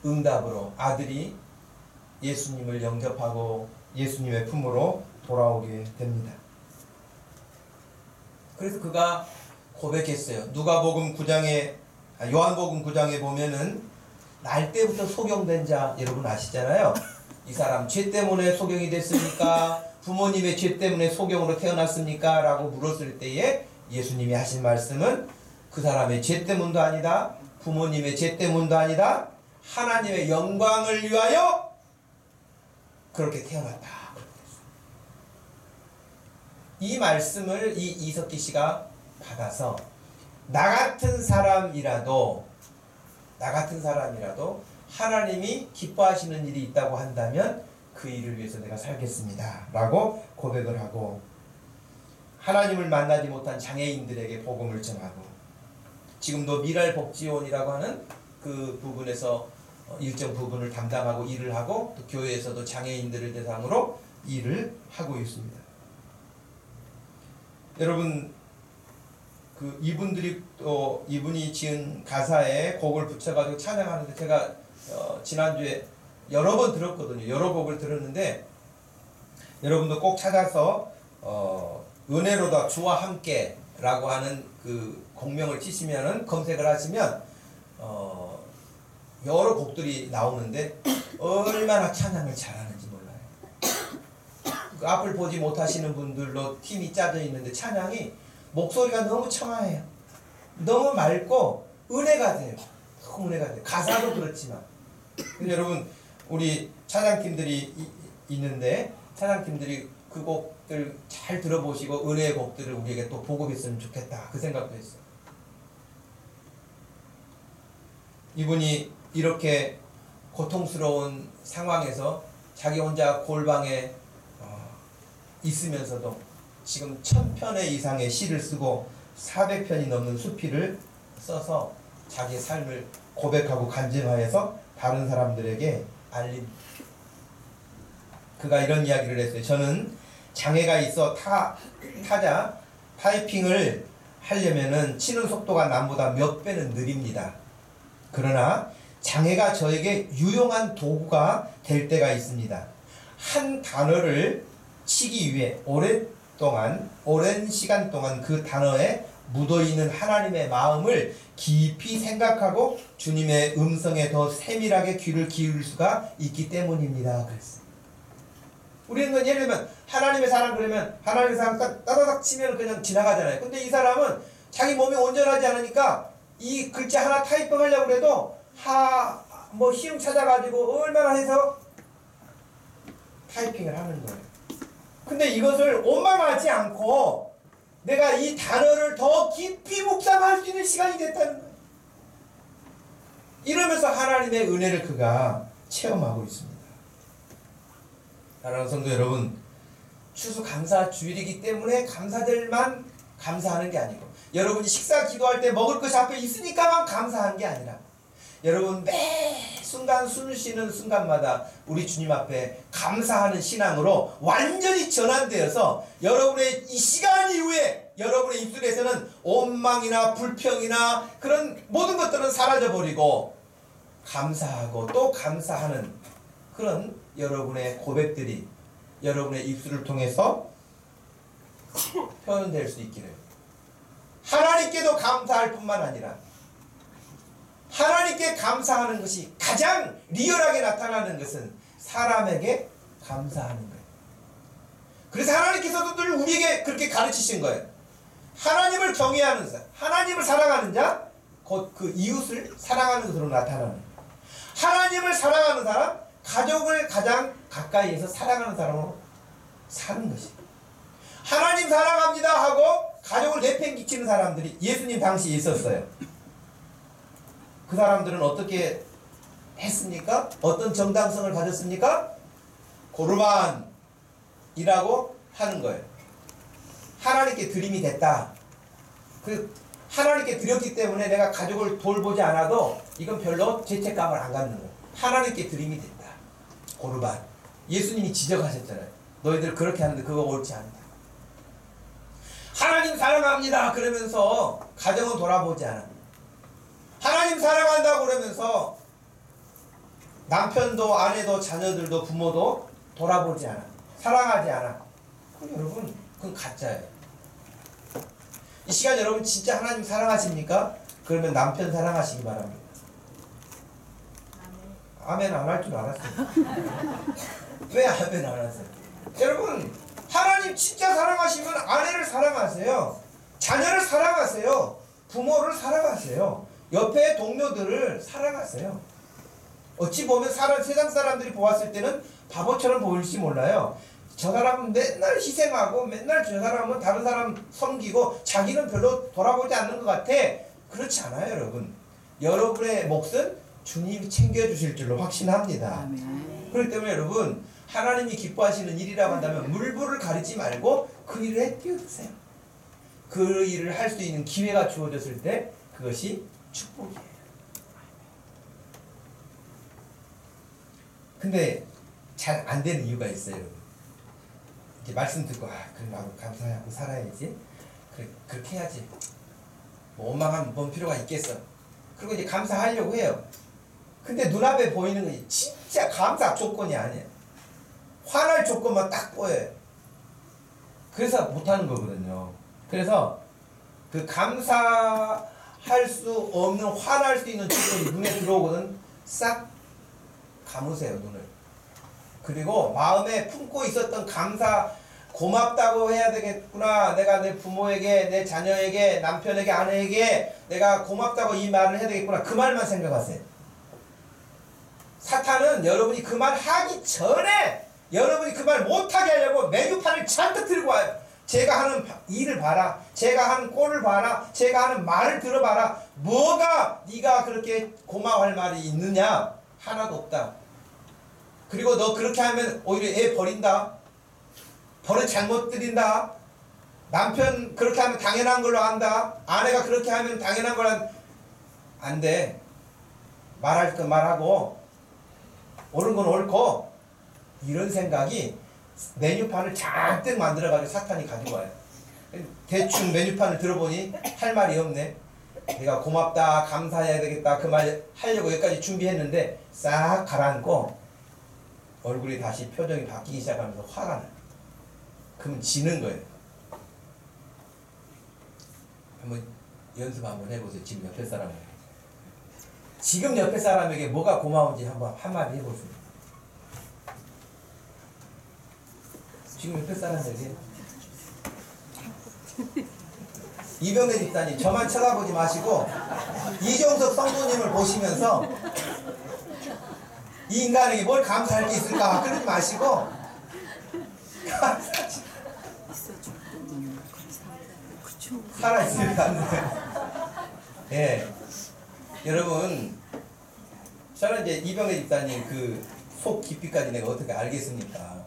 응답으로 아들이 예수님을 영접하고 예수님의 품으로 돌아오게 됩니다. 그래서 그가 고백했어요. 누가복음 9장에 요한복음 9장에 보면은 날 때부터 소경된 자 여러분 아시잖아요. 이 사람 죄 때문에 소경이 됐습니까? 부모님의 죄 때문에 소경으로 태어났습니까? 라고 물었을 때에 예수님이 하신 말씀은 그 사람의 죄 때문도 아니다. 부모님의 죄 때문도 아니다. 하나님의 영광을 위하여 그렇게 태어났다. 이 말씀을 이 이석기 씨가 받아서 나 같은 사람이라도 하나님이 기뻐하시는 일이 있다고 한다면 그 일을 위해서 내가 살겠습니다 라고 고백을 하고 하나님을 만나지 못한 장애인들에게 복음을 전하고 지금도 미랄복지원이라고 하는 그 부분에서 일정 부분을 담당하고 일을 하고 또 교회에서도 장애인들을 대상으로 일을 하고 있습니다. 여러분 그 이분이 지은 가사에 곡을 붙여가지고 찬양하는데 제가 지난주에 여러 번 들었거든요. 여러 곡을 들었는데 여러분도 꼭 찾아서 은혜로다 주와 함께 라고 하는 그 공명을 치시면은 검색을 하시면 여러 곡들이 나오는데 얼마나 찬양을 잘하는지 몰라요. 그 앞을 보지 못하시는 분들로 팀이 짜져 있는데 찬양이 목소리가 너무 청아해요. 너무 맑고 은혜가 돼요. 너무 은혜가 돼요. 가사도 그렇지만 여러분 우리 찬양팀들이 있는데 찬양팀들이 그 곡들 잘 들어보시고 은혜의 곡들을 우리에게 또 보급했으면 좋겠다 그 생각도 했어요. 이분이 이렇게 고통스러운 상황에서 자기 혼자 골방에 있으면서도 지금 1000편의 이상의 시를 쓰고 400편이 넘는 수필을 써서 자기의 삶을 고백하고 간증하여서 다른 사람들에게 알림. 그가 이런 이야기를 했어요. 저는 장애가 있어 타자 타이핑을 하려면은 치는 속도가 남보다 몇 배는 느립니다. 그러나 장애가 저에게 유용한 도구가 될 때가 있습니다. 한 단어를 치기 위해 오랜 시간 동안 그 단어에 묻어있는 하나님의 마음을 깊이 생각하고 주님의 음성에 더 세밀하게 귀를 기울일 수가 있기 때문입니다. 그랬어요. 우리는 예를 들면 하나님의 사랑 그러면 하나님의 사랑 따다닥 치면 그냥 지나가잖아요. 근데 이 사람은 자기 몸이 온전하지 않으니까 이 글자 하나 타이핑 하려고 해도 시험 찾아가지고 얼마나 해서 타이핑을 하는 거예요. 근데 이것을 원망하지 않고 내가 이 단어를 더 깊이 묵상할 수 있는 시간이 됐다는 거예요. 이러면서 하나님의 은혜를 그가 체험하고 있습니다. 사랑하는 성도 여러분, 추수감사 주일이기 때문에 감사절만 감사하는 게 아니고 여러분이 식사 기도할 때 먹을 것이 앞에 있으니까만 감사한 게 아니라 여러분 매 순간 숨 쉬는 순간마다 우리 주님 앞에 감사하는 신앙으로 완전히 전환되어서 여러분의 이 시간 이후에 여러분의 입술에서는 원망이나 불평이나 그런 모든 것들은 사라져버리고 감사하고 또 감사하는 그런 여러분의 고백들이 여러분의 입술을 통해서 표현될 수 있기를 하나님께도 감사할 뿐만 아니라 하나님께 감사하는 것이 가장 리얼하게 나타나는 것은 사람에게 감사하는 거예요. 그래서 하나님께서도 늘 우리에게 그렇게 가르치신 거예요. 하나님을 경외하는 자, 하나님을 사랑하는 자, 곧 그 이웃을 사랑하는 것으로 나타나는 거예요. 하나님을 사랑하는 사람, 가족을 가장 가까이에서 사랑하는 사람으로 사는 것이에요. 하나님 사랑합니다 하고 가족을 내팽개치는 사람들이 예수님 당시에 있었어요. 그 사람들은 어떻게 했습니까? 어떤 정당성을 가졌습니까? 고르반이라고 하는 거예요. 하나님께 드림이 됐다. 그 하나님께 드렸기 때문에 내가 가족을 돌보지 않아도 이건 별로 죄책감을 안 갖는 거예요. 하나님께 드림이 됐다. 고르반. 예수님이 지적하셨잖아요. 너희들 그렇게 하는데 그거 옳지 않다. 하나님 사랑합니다 그러면서 가정은 돌아보지 않아. 하나님 사랑한다고 그러면서 남편도 아내도 자녀들도 부모도 돌아보지 않아. 사랑하지 않아. 그럼 여러분 그건 가짜예요. 이 시간 여러분 진짜 하나님 사랑하십니까? 그러면 남편 사랑하시기 바랍니다. 아멘 안 할 줄 알았어요. 왜 아멘 안 하세요? 여러분 하나님 진짜 사랑하시면 아내를 사랑하세요. 자녀를 사랑하세요. 부모를 사랑하세요. 옆에 동료들을 사랑하세요. 어찌 보면 세상 사람들이 보았을 때는 바보처럼 보일지 몰라요. 저 사람은 맨날 희생하고 맨날 저 사람은 다른 사람 섬기고 자기는 별로 돌아보지 않는 것 같아. 그렇지 않아요, 여러분. 여러분의 몫은 주님이 챙겨주실 줄로 확신합니다. 아멘. 그렇기 때문에 여러분 하나님이 기뻐하시는 일이라고 한다면 물불을 가리지 말고 그 일에 뛰어드세요. 그 일을 할 수 있는 기회가 주어졌을 때 그것이 축복이에요. 근데 잘 안 되는 이유가 있어요, 여러분. 이제 말씀 듣고 그래 나도 감사하고 살아야지. 그래 그렇게 해야지. 뭐 원망하면 뭔 필요가 있겠어. 그리고 이제 감사하려고 해요. 근데 눈앞에 보이는 건 진짜 감사 조건이 아니에요. 화날 조건만 딱 보여요. 그래서 못하는 거거든요. 그래서 그 감사할 수 없는 화날 수 있는 조건이 눈에 들어오거든. 싹 감으세요, 눈을. 그리고 마음에 품고 있었던 감사, 고맙다고 해야 되겠구나. 내가 내 부모에게, 내 자녀에게, 남편에게, 아내에게 내가 고맙다고 이 말을 해야 되겠구나. 그 말만 생각하세요. 사탄은 여러분이 그 말 하기 전에 여러분이 그 말 못하게 하려고 메뉴판을 잔뜩 들고 와요. 제가 하는 일을 봐라. 제가 하는 꼴을 봐라. 제가 하는 말을 들어봐라. 뭐가 네가 그렇게 고마워할 말이 있느냐? 하나도 없다. 그리고 너 그렇게 하면 오히려 애 버린다. 버릇 잘못 들인다. 남편 그렇게 하면 당연한 걸로 한다. 아내가 그렇게 하면 당연한 걸로 안 돼. 말할 거 말하고 옳은 건 옳고 이런 생각이 메뉴판을 잔뜩 만들어가지고 사탄이 가지고 와요. 대충 메뉴판을 들어보니 할 말이 없네. 내가 고맙다 감사해야 되겠다 그 말 하려고 여기까지 준비했는데 싹 가라앉고 얼굴이 다시 표정이 바뀌기 시작하면서 화가 나요. 그러면 지는 거예요. 한번 연습 한번 해보세요. 지금 옆에 사람에게. 지금 옆에 사람에게 뭐가 고마운지 한번 한마디 해보세요. 지금 옆에 사람에게. 이병대 집사님 저만 쳐다보지 마시고 이종석 성도님을 보시면서 이 인간에게 뭘 감사할 게 있을까 그러지 마시고 살아있을 감사해요. 예, 여러분 저는 이제 이병대 집사님 그 속 깊이까지 내가 어떻게 알겠습니까?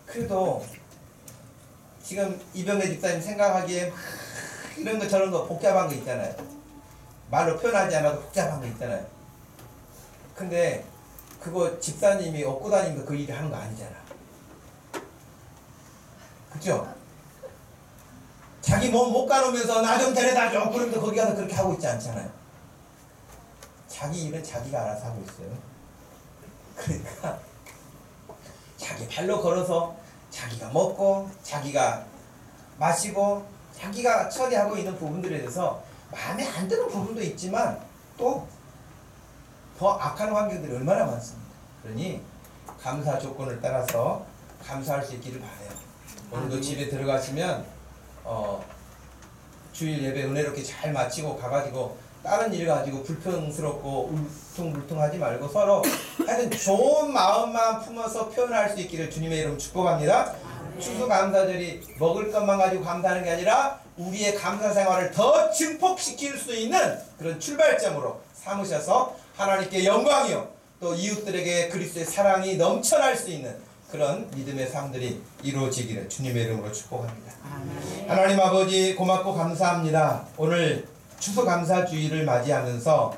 그래도 지금 이병대 집사님 생각하기에 이런 거 저런 거 복잡한 거 있잖아요. 말로 표현하지 않아도 복잡한 거 있잖아요. 근데 그거 집사님이 얻고 다니면서 그 일을 하는 거 아니잖아. 그죠? 자기 몸 못 가누면서 나 좀 데려다 줘 그러면서 거기 가서 그렇게 하고 있지 않잖아요. 자기 일은 자기가 알아서 하고 있어요. 그러니까 자기 발로 걸어서 자기가 먹고 자기가 마시고 자기가 처리하고 있는 부분들에 대해서 마음에 안 드는 부분도 있지만 또 더 악한 환경들이 얼마나 많습니다. 그러니 감사 조건을 따라서 감사할 수 있기를 바라요. 오늘도 집에 들어가시면 주일 예배 은혜롭게 잘 마치고 가가지고 다른 일 가지고 불평스럽고 울퉁불퉁하지 말고 서로 하여튼 좋은 마음만 품어서 표현할 수 있기를 주님의 이름 축복합니다. 추수감사절이 먹을 것만 가지고 감사하는 게 아니라 우리의 감사 생활을 더 증폭시킬 수 있는 그런 출발점으로 삼으셔서 하나님께 영광이요 또 이웃들에게 그리스도의 사랑이 넘쳐날 수 있는 그런 믿음의 삶들이 이루어지기를 주님의 이름으로 축복합니다. 아멘. 하나님 아버지 고맙고 감사합니다. 오늘 추수감사주의를 맞이하면서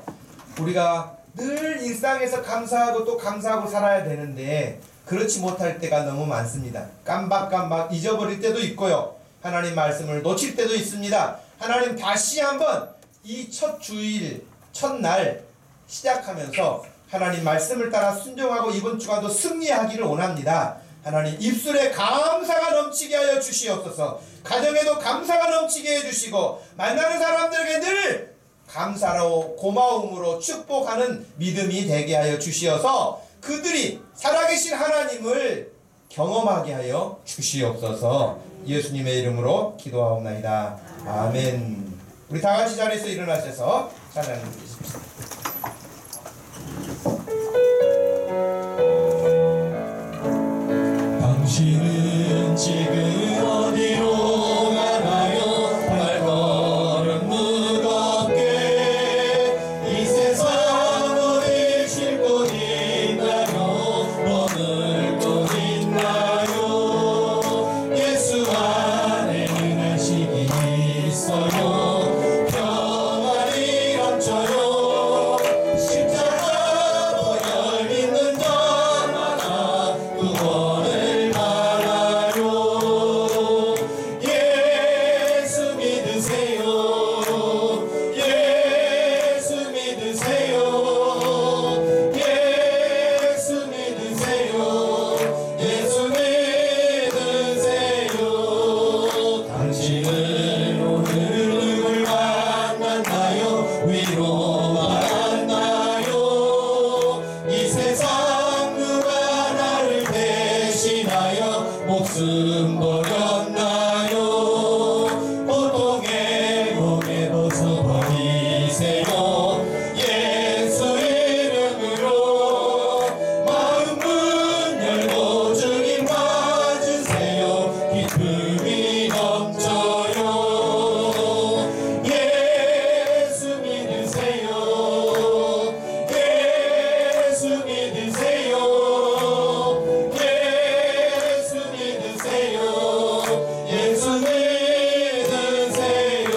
우리가 늘 일상에서 감사하고 또 감사하고 살아야 되는데 그렇지 못할 때가 너무 많습니다. 깜박깜박 잊어버릴 때도 있고요. 하나님 말씀을 놓칠 때도 있습니다. 하나님 다시 한번 이 첫 주일 첫날 시작하면서 하나님 말씀을 따라 순종하고 이번 주간도 승리하기를 원합니다. 하나님 입술에 감사가 넘치게 하여 주시옵소서. 가정에도 감사가 넘치게 해주시고 만나는 사람들에게 늘 감사로 고마움으로 축복하는 믿음이 되게 하여 주시어서 그들이 살아계신 하나님을 경험하게 하여 주시옵소서. 예수님의 이름으로 기도하옵나이다. 아멘. 우리 다같이 자리에서 일어나셔서 찬양을 드리십시오. 당신은 지금 어디로 가나요? 발걸음 무겁게 이 세상 어딜 쉴 곳 있나요? 머물 곳 있나요? 예수 안에 안식이 있어요. 평안이 넘쳐요. 십자가 보혈 믿는 자마다 구원을 받아요. 예수 믿으세요. 예수 믿으세요. 예수 믿으세요. 예수 믿으세요. 당신은 오늘 누굴 만났나요? 위로받았나요? 이 세상 누가 나를 대신하여 목숨 버렸나요? 고통의 목에 벗어버리세요. 예수 이름으로 마음 문 열고 주님 맞으세요. 기쁨이 넘쳐요. 예수 믿으세요. 예수 믿으세요. 예수 믿으세요. 예수 믿으세요.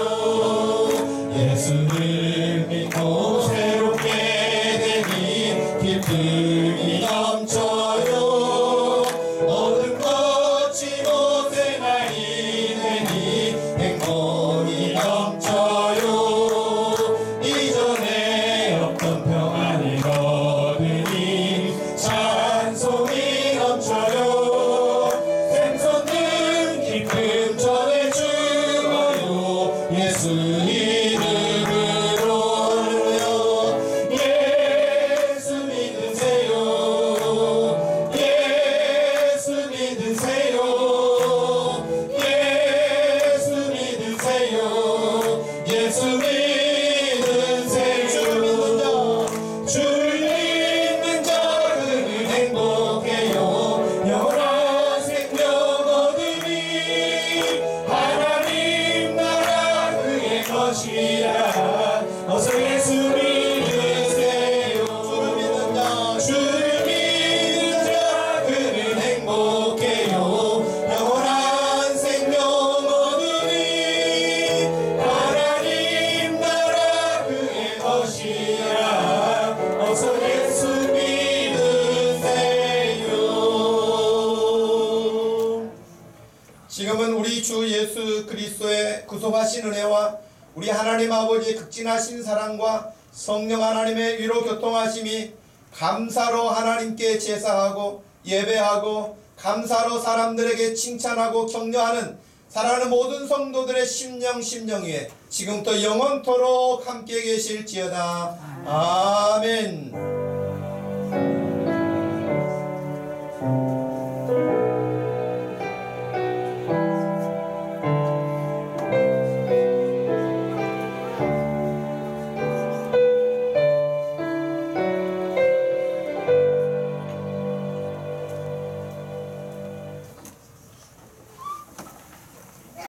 예수를 믿고 새롭게 되니 기쁨이 넘쳐요. 어둠 걷지 못해 날이 되니 행복이 넘쳐요. 이전에 없던 평안을 얻으니 찬송이 넘쳐요. 샘솟는 기쁨 전해주어요. 예수 이름으로요. 예수 믿으세요. 예수 믿으세요. 예수 믿으세요. 예수 믿으세요. 주를 믿는 자들은 행복해요. 영원한 생명 얻으니 하나님 나라 그의 것이라. 어서 예수 믿으세요. 주를 믿는 자들은 행복해요. 영원한 생명 얻으니 하나님 나라 그의 것이라. 어서 예수 믿으세요. 지금은 우리 주 예수 그리스도의 구속하신 은혜와 우리 하나님 아버지의 극진하신 사랑과 성령 하나님의 위로 교통하심이 감사로 하나님께 제사하고 예배하고 감사로 사람들에게 칭찬하고 격려하는 사랑하는 모든 성도들의 심령 위에 지금부터 영원토록 함께 계실지어다. 아멘.